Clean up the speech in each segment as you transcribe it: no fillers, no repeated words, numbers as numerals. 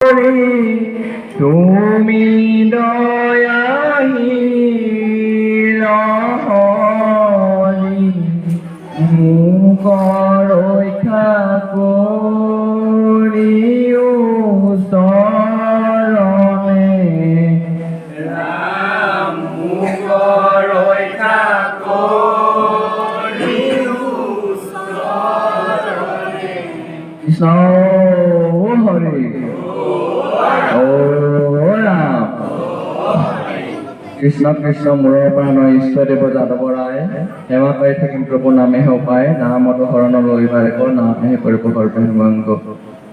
তুমি দয়াহীন হলি মোক ৰক্ষা কৰি ওচৰণে ৰাম মোক ৰক্ষা কৰি ওচৰণে কৃষ্ণ হৰি কৃষ্ণ কৃষ্ণ মূৰৰ পৰা নয় ঈশ্বৰদেৱ যাদৱ ৰায় সেৱা পাই থাকিম প্ৰভু নামেহে উপায় নামত শৰণ লৈ বাৰেক নামেহে কৰিব সৰ্বহিমাংগ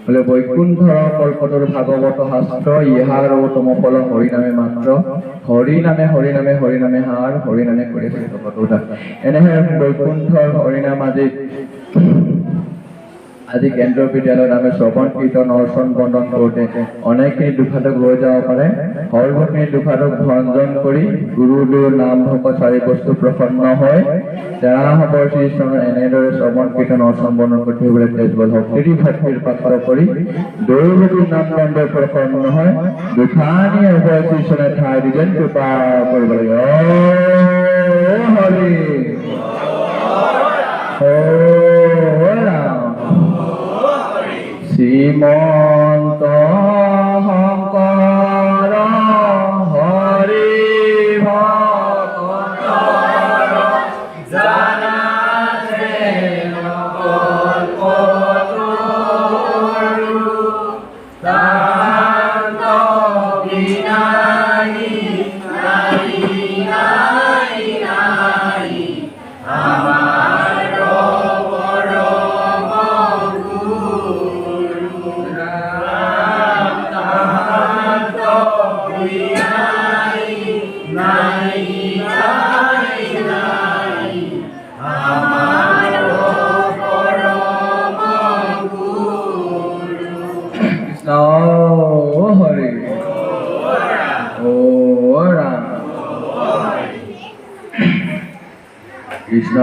বোলে বৈকুণ্ঠৰ কল্পতৰ ভাগৱত শাস্ত্ৰ ইহাৰ তম ফল হৰিনামে মাত্ৰ হৰিনামে হৰিনামে হৰিনামে হাৰ হৰিনামে কৰি থকা এনেহে বৈকুণ্ঠৰ হৰিনাম আজি কেন্দ্ৰীয় বিদ্যালয়ত আমি শ্ৰৱণ কীৰ্তন অৰ্চন বন্দন কৰোঁতে অনেকখিনি দুখাতক লৈ যাব পাৰে সৰ্বখিনি দুখাতক ভঞ্জন কৰি গুৰুদেৱৰ নাম ভকত চাৰি বস্তু প্ৰসন্ন হয় তেৰা হবৰ শ্ৰীচৰণৰ এনেদৰে শ্ৰৱণ কীৰ্তন অৰ্চন বন্দন কৰি থাকিবলৈ তেজবল ভক্তিৰ ভক্তিৰ পাত্ৰ কৰি দৈৱকীৰ নাম দণ্ডৰ প্ৰসন্ন হয় দুখানি উভয় শ্ৰীচনে ঠাই দিলেন কৃপা কৰিব লাগে হৰি শ্ৰীমন্ত শংকৰ হৰি ভকত জানাতে নকল্পতৰু তান্ত বিনায়ী নাই নাই নাই আমাৰ হৰি কৃষ্ণ